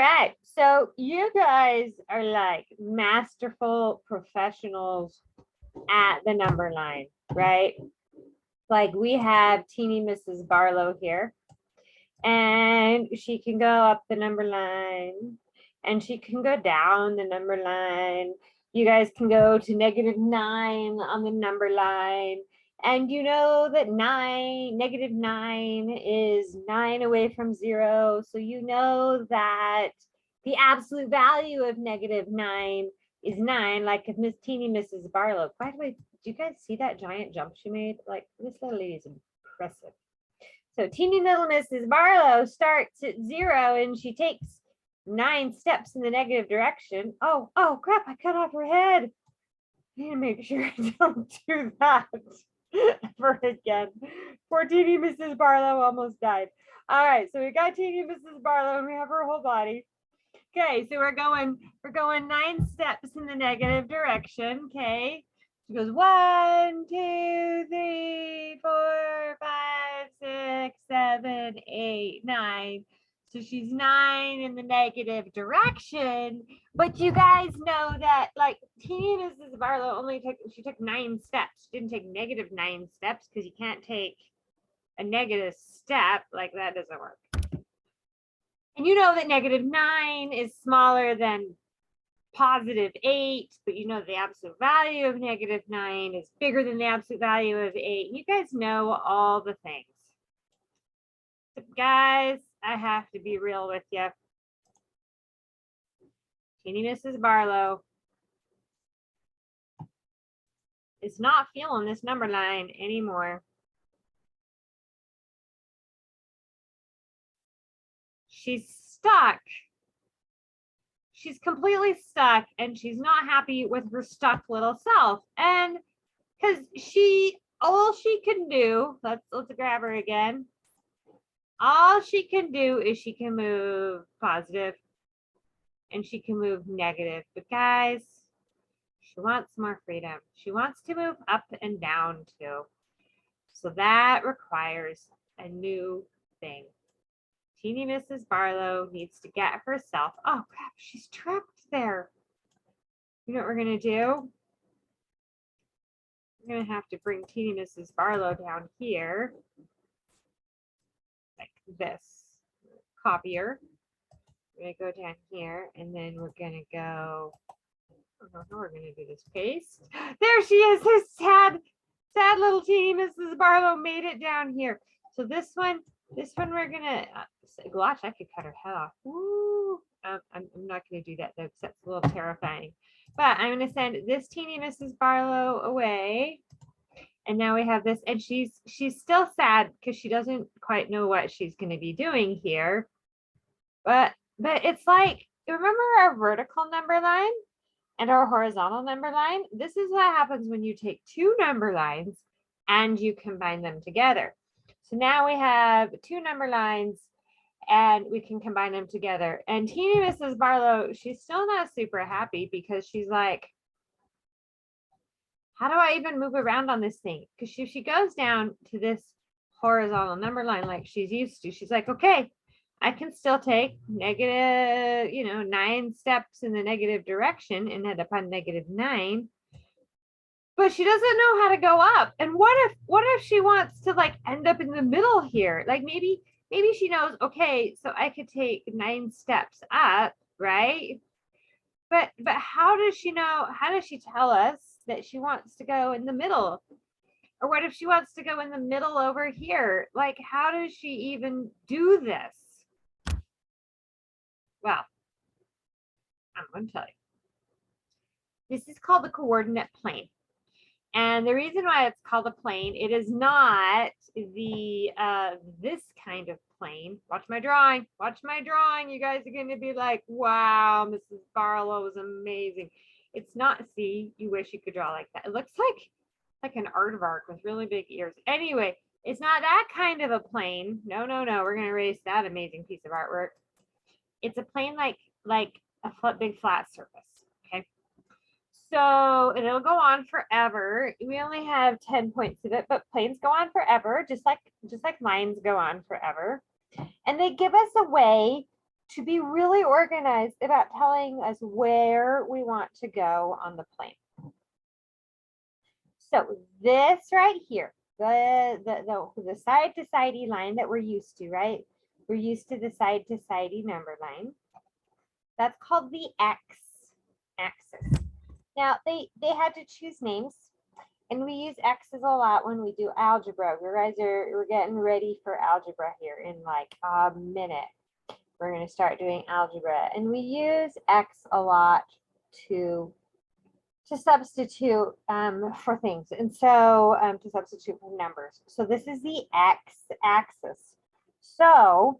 right. So you guys are like masterful professionals at the number line, right? Like we have teeny Mrs. Barlow here, and she can go up the number line and she can go down the number line. You guys can go to -9 on the number line. And you know that -9 is 9 away from 0. So you know that the absolute value of -9 is 9. Like if Miss Teeny Mrs. Barlow. By the way, do you guys see that giant jump she made? Like this little lady is impressive. So teeny little Mrs. Barlow starts at 0 and she takes 9 steps in the negative direction. Oh crap, I cut off her head. I need to make sure I don't do that ever again. Poor teeny Mrs. Barlow almost died. All right, so we got teeny Mrs. Barlow and we have her whole body. Okay, so we're going 9 steps in the negative direction. Okay. She goes 1, 2, 3, 4, 5, 6, 7, 8, 9. So she's 9 in the negative direction. But you guys know that like teeny Mrs. Barlow she took 9 steps. She didn't take -9 steps because you can't take a negative step. Like that doesn't work. And you know that -9 is smaller than +8, but you know the absolute value of -9 is bigger than the absolute value of 8. You guys know all the things. But guys, I have to be real with you. Teeny Mrs. Barlow is not feeling this number line anymore. She's stuck. She's completely stuck and she's not happy with her stuck little self. And because all she can do, let's grab her again. All she can do is she can move positive and she can move negative. But guys, she wants more freedom. She wants to move up and down too. So that requires a new thing. Teeny Mrs. Barlow needs to get herself. Oh crap, she's trapped there. You know what we're gonna do? We're gonna have to bring Teeny Mrs. Barlow down here. Like this. Copy her. We're gonna go down here and then we're gonna go. I don't know how we're gonna do this. Paste. There she is. This sad little Teeny Mrs. Barlow made it down here. So this one we're gonna gosh, I could cut her head off. Woo. I'm not gonna do that though, because that's a little terrifying. But I'm gonna send this Teeny Mrs. Barlow away. And now we have this, and she's still sad because she doesn't quite know what she's gonna be doing here. But it's like, remember our vertical number line and our horizontal number line? This is what happens when you take 2 number lines and you combine them together. So now we have 2 number lines and we can combine them together. And teeny Mrs. Barlow, she's still not super happy because she's like, how do I even move around on this thing? Because if she goes down to this horizontal number line like she's used to, she's like, okay, I can still take negative, 9 steps in the negative direction and end up on -9. But she doesn't know how to go up. And what if she wants to like end up in the middle here? Like maybe she knows, okay, so I could take 9 steps up, right? But how does she know? How does she tell us that she wants to go in the middle? Or what if she wants to go in the middle over here? Like, how does she even do this? Well, I'm going to tell you. This is called the coordinate plane. And the reason why it's called a plane, it is not the this kind of plane. Watch my drawing. Watch my drawing. You guys are going to be like, wow, Mrs. Barlow is amazing. It's not, see, you wish you could draw like that. It looks like an aardvark with really big ears. Anyway, it's not that kind of a plane. No. We're going to erase that amazing piece of artwork. It's a plane like a big flat surface. So it'll go on forever. We only have 10 points of it, but planes go on forever, just like lines go on forever. And they give us a way to be really organized about telling us where we want to go on the plane. So this right here, the side-to-sidey line that we're used to, right? We're used to the side-to-sidey number line. That's called the x-axis. Now they had to choose names, and we use x's a lot when we do algebra. We're getting ready for algebra here in like a minute. We're going to start doing algebra, and we use x a lot to substitute for things, and so to substitute for numbers. So this is the x-axis. So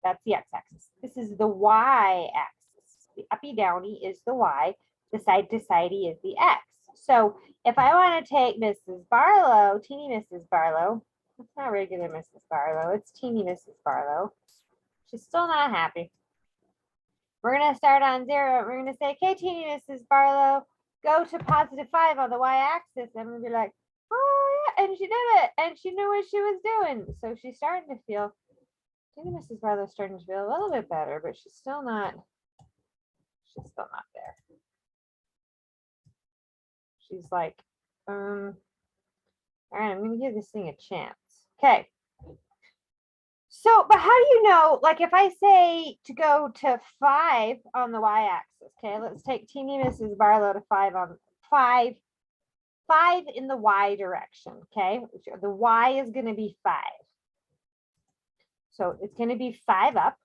that's the x-axis. This is the y-axis. The uppy-downy is the y. The side-to-sidey is the x. So if I want to take Mrs. Barlow, teeny Mrs. Barlow, it's not regular Mrs. Barlow, it's teeny Mrs. Barlow. She's still not happy. We're going to start on 0. We're going to say, okay, teeny Mrs. Barlow, go to +5 on the y-axis. I'm going to be like, oh, yeah, and she did it. And she knew what she was doing. So she's starting to feel, teeny Mrs. Barlow's starting to feel a little bit better, but she's still not there. She's like, all right, I'm going to give this thing a chance. Okay. So, but how do you know, like if I say to go to 5 on the y-axis, okay, let's take teeny Mrs. Barlow to 5 in the y direction, okay? The y is going to be 5. So it's going to be 5 up.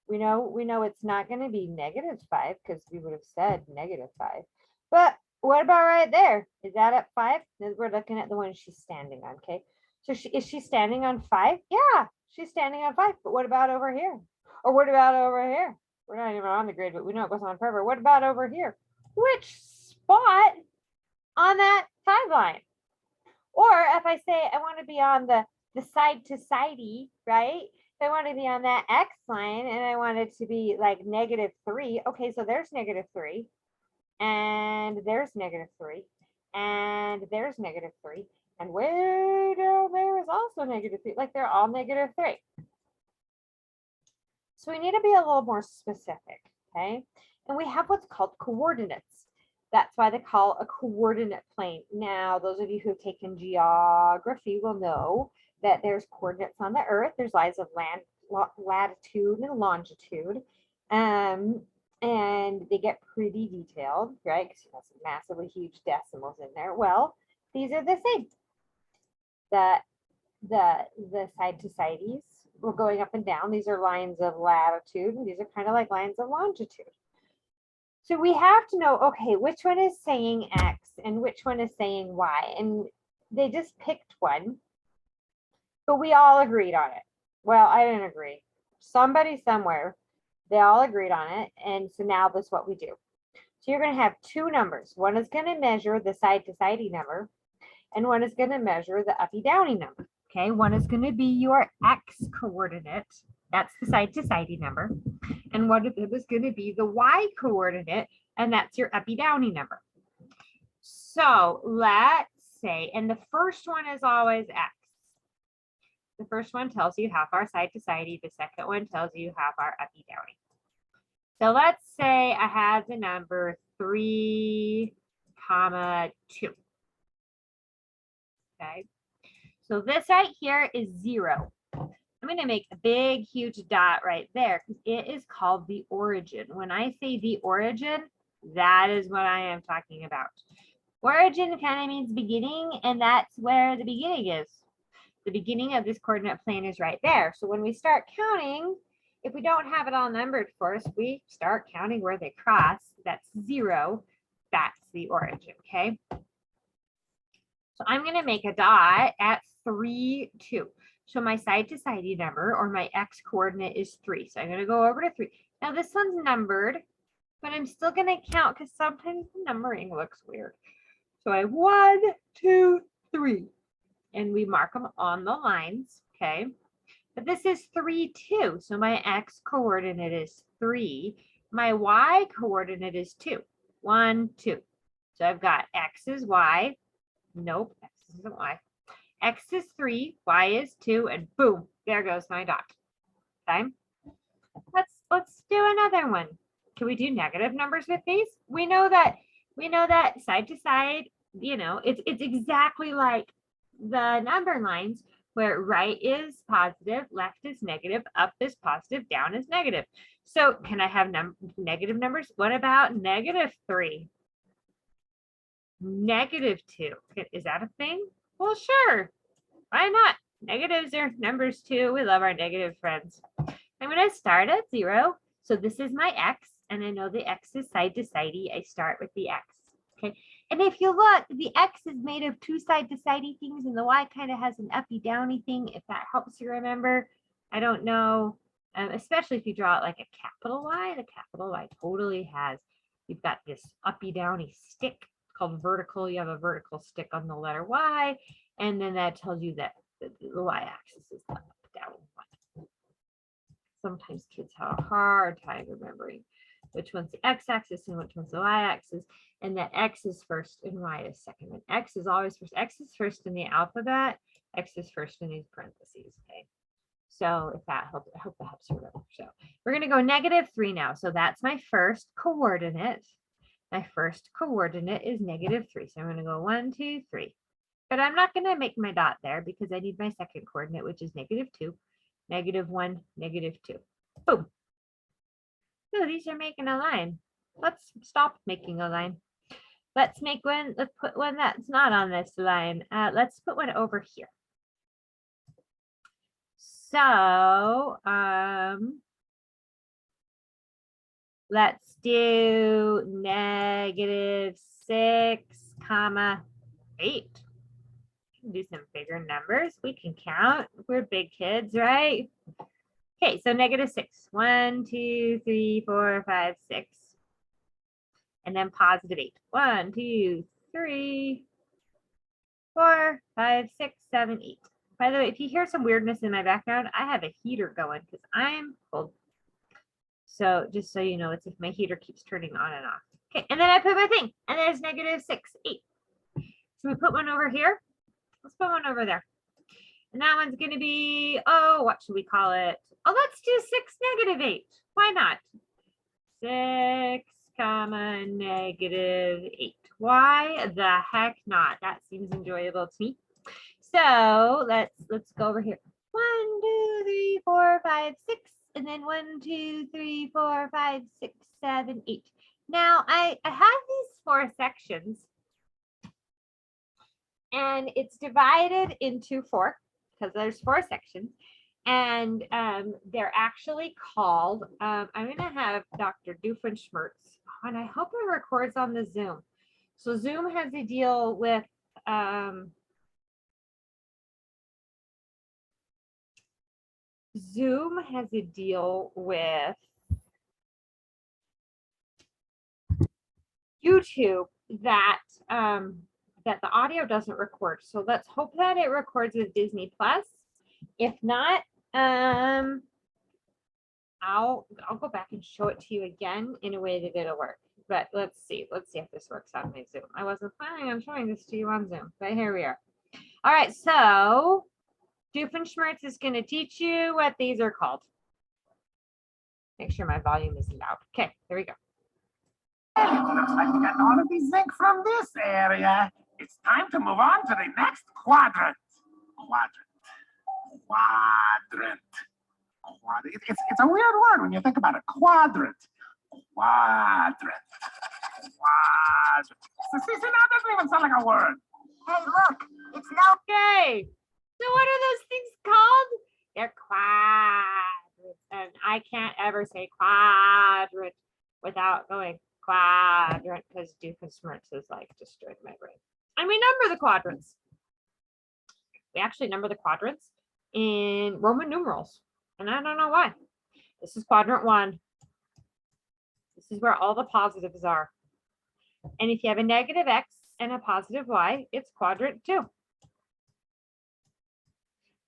We know it's not going to be -5 because we would have said -5. But what about right there? Is that up 5? We're looking at the one she's standing on, okay? So is she standing on 5? Yeah, she's standing on 5. But what about over here? Or what about over here? We're not even on the grid, but we know it goes on forever. What about over here? Which spot on that 5 line? Or if I say I want to be on the side-to-sidey, right? If I want to be on that X line and I want it to be like -3, okay, so there's -3, and there's -3, and there's -3, and way down there is also -3, like they're all -3. So we need to be a little more specific, okay? And we have what's called coordinates. That's why they call a coordinate plane. Now, those of you who've taken geography will know that there's coordinates on the earth. There's lines of latitude and longitude. And they get pretty detailed, right? Because you have some massively huge decimals in there. Well, these are the same. The side-to-sideys, we're going up and down. These are lines of latitude, and these are kind of like lines of longitude. So we have to know, okay, which one is saying X and which one is saying Y? And they just picked one, but we all agreed on it. Well, I didn't agree. Somebody somewhere, they all agreed on it. And so now this is what we do. So you're going to have 2 numbers. One is going to measure the side-to-sidey number, and one is going to measure the uppy-downy number. Okay, one is going to be your X coordinate. That's the side-to-sidey number. And one of them is going to be the Y coordinate, and that's your uppy-downy number. So let's say, and the first one is always X. The first one tells you how far side-to-sidey. The second one tells you how far uppy-downy. So let's say I have the number 3, 2. Okay. So this right here is 0. I'm going to make a big, huge dot right there because it is called the origin. When I say the origin, that is what I am talking about. Origin kind of means beginning, and that's where the beginning is. The beginning of this coordinate plane is right there. So when we start counting, if we don't have it all numbered for us, we start counting where they cross. That's 0. That's the origin, okay? So I'm going to make a dot at 3, 2. So my side-to-sidey number, or my X coordinate, is 3. So I'm going to go over to 3. Now this one's numbered, but I'm still going to count because sometimes the numbering looks weird. So I have 1, 2, 3. And we mark them on the lines, okay? But this is 3, 2. So my X coordinate is 3. My Y coordinate is 2. 1, 2. So I've got X is Y. Nope, X isn't Y. X is 3, Y is 2, and boom, there goes my dot. Okay. let's do another one. Can we do negative numbers with these? We know that side to side, it's exactly like the number lines where right is positive, left is negative, up is positive, down is negative. So can I have negative numbers? What about -3? -2. Is that a thing? Well, sure. Why not? Negatives are numbers too. We love our negative friends. I'm going to start at 0. So this is my x, and I know the x is side to sidey. I start with the x. Okay. And if you look, the x is made of 2 side to sidey things, and the y kind of has an uppy downy thing, if that helps you remember. I don't know, especially if you draw it like a capital Y. The capital Y totally has, you've got this uppy downy stick called vertical. You have a vertical stick on the letter Y, and then that tells you that the y-axis is the up, down, one. Sometimes kids have a hard time remembering which one's the x-axis and which one's the y-axis, and that x is first and y is second. And x is always first. X is first in the alphabet. X is first in these parentheses. Okay. So if that helps, I hope that helps you remember. So we're going to go -3 now. So that's my first coordinate. My first coordinate is -3. So I'm going to go 1, 2, 3. But I'm not going to make my dot there because I need my second coordinate, which is -2, -1, -2. Boom. So these are making a line. Let's stop making a line. Let's make one. Let's put one that's not on this line. Let's put one over here. So let's do -6, 8. Do some bigger numbers. We can count. We're big kids, right? Okay, so -6. 1, 2, 3, 4, 5, 6. And then +8. 1, 2, 3, 4, 5, 6, 7, 8. By the way, if you hear some weirdness in my background, I have a heater going because I'm cold. So just so you know, it's if my heater keeps turning on and off. Okay, and then I put my thing, and there's -6, 8. So we put one over here. Let's put one over there. And that one's going to be, oh, what should we call it? Oh, let's do 6, -8. Why not? 6, -8. Why the heck not? That seems enjoyable to me. So let's go over here. 1, 2, 3, 4, 5, 6, and then 1, 2, 3, 4, 5, 6, 7, 8. Now I have these 4 sections, and it's divided into 4 because there's 4 sections, and they're actually called. I'm going to have Dr. Doofenshmirtz, and I hope it records on the Zoom. So Zoom has to deal with YouTube that that the audio doesn't record. So let's hope that it records with Disney Plus. If not, I'll go back and show it to you again in a way that it'll work. But let's see if this works on my Zoom. I wasn't planning on showing this to you on Zoom, but here we are. All right, so Doofenshmirtz is going to teach you what these are called. Make sure my volume isn't out. Okay, there we go. Looks like we got all of the zinc from this area. It's time to move on to the next quadrant. Quadrant. It's a weird word when you think about it. Quadrant. See, now it doesn't even sound like a word. Hey, look, it's no. Okay. So what are those things called? They're quadrants. And I can't ever say quadrant without going quadrant because Doofenshmirtz is like destroyed my brain. And we number the quadrants. We actually number the quadrants in Roman numerals. And I don't know why. This is quadrant 1. This is where all the positives are. And if you have a -x and a +y, it's quadrant 2.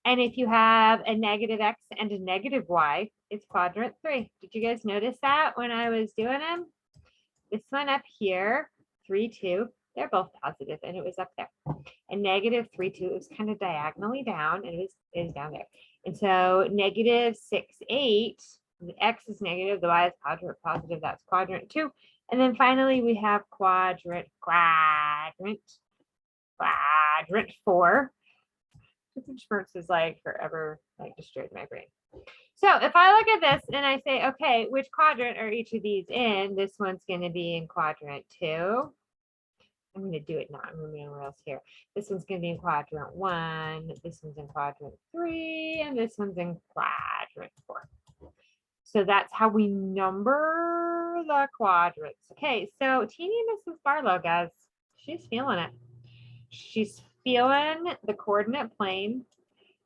And if you have a -x and a -y, it's quadrant 3. Did you guys notice that when I was doing them? This one up here, 3, 2, they're both positive, and it was up there. And -3, 2, it was kind of diagonally down, and it was down there. And so -6, 8 The X is negative, the Y is positive, that's quadrant 2. And then finally we have quadrant 4. Schmerz is like forever like destroyed my brain. So if I look at this and I say, okay, which quadrant are each of these in? This one's going to be in quadrant 2. I'm going to do it now. I'm moving anywhere else here. This one's going to be in quadrant 1. This one's in quadrant 3. And this one's in quadrant 4. So that's how we number the quadrants. Okay, so teeny Mrs. Barlow, guys, she's feeling it. She's feeling the coordinate plane.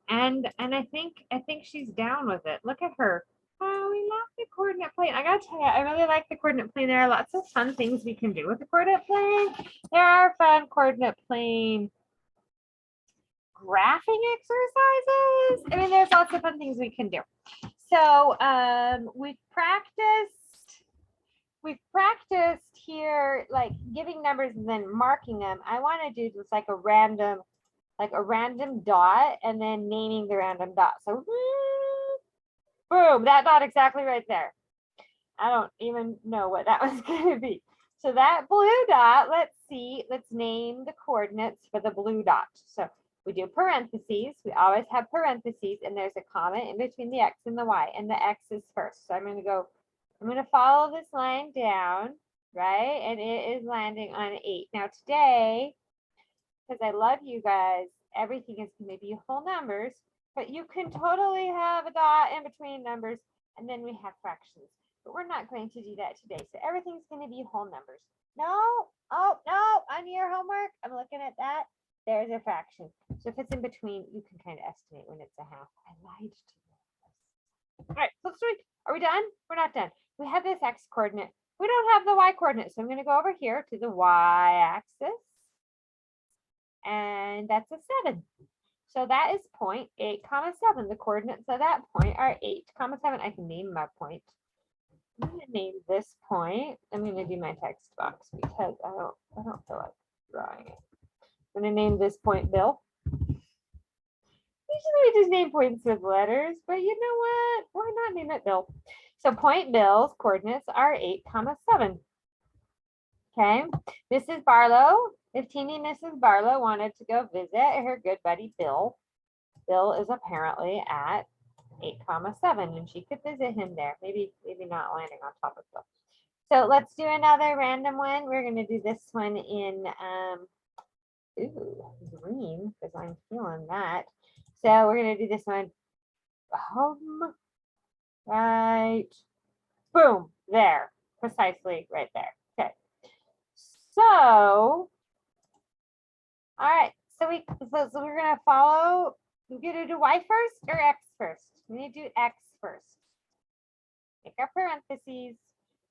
And I think she's down with it. Look at her. Oh, we love the coordinate plane. I gotta tell you, I really like the coordinate plane. There are lots of fun things we can do with the coordinate plane. There are fun coordinate plane graphing exercises. I mean, there's lots of fun things we can do. So we've practiced here, like giving numbers and then marking them. I want to do just like a random dot and then naming the random dot. So boom, that dot exactly right there. I don't even know what that was going to be. So that blue dot, let's name the coordinates for the blue dot. So we do parentheses. We always have parentheses, and there's a comma in between the X and the Y, and the X is first. So I'm going to follow this line down, right? And it is landing on 8. Now today, because I love you guys, everything is going to be whole numbers, but you can totally have a dot in between numbers, and then we have fractions. But we're not going to do that today. So everything's going to be whole numbers. No, oh, no, on your homework, I'm looking at that. There's a fraction. So if it's in between, you can kind of estimate when it's a half. I lied to you. All right, let's do it. Are we done? We're not done. We have this X coordinate. We don't have the Y coordinate. So I'm going to go over here to the Y axis. And that's a 7. So that is 0.8, 7. The coordinates of that point are 8, 7. I can name my point. I'm going to name this point. I'm going to do my text box because I don't feel like drawing it. I'm going to name this point Bill. Usually we just name points with letters, but you know what? Why not name it Bill? So point Bill's coordinates are 8, 7. Okay. Mrs. Barlow, if teeny Mrs. Barlow wanted to go visit her good buddy Bill, Bill is apparently at 8, 7, and she could visit him there. Maybe not landing on top of Bill. So let's do another random one. We're going to do this one in green because I'm feeling that. So we're going to do this one. Right. Boom. There. Precisely right there. Okay. So, all right. So we're going to follow. We're going to do Y first or X first? We need to do X first. Make our parentheses.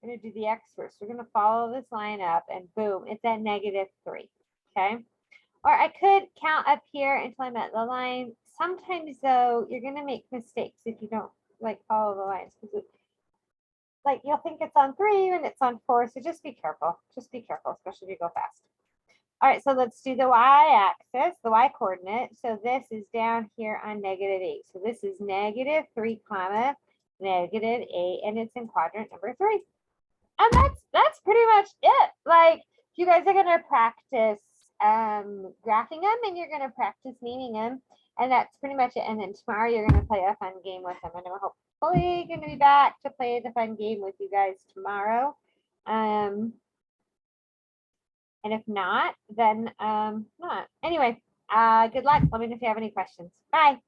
We're going to do the X first. We're going to follow this line up and boom, it's at -3. Okay. Or I could count up here until I'm at the line. Sometimes though, you're going to make mistakes if you don't like follow the lines because like you'll think it's on 3 and it's on 4. So just be careful. Just be careful, especially if you go fast. All right, so let's do the Y axis, the Y coordinate. So this is down here on -8. So this is -3, -8, and it's in quadrant number 3. And that's pretty much it. Like you guys are gonna practice graphing them and you're gonna practice naming them. And that's pretty much it. And then tomorrow you're gonna play a fun game with them. And I'm hopefully gonna be back to play the fun game with you guys tomorrow. And if not, then not. Anyway, good luck. Let me know if you have any questions. Bye.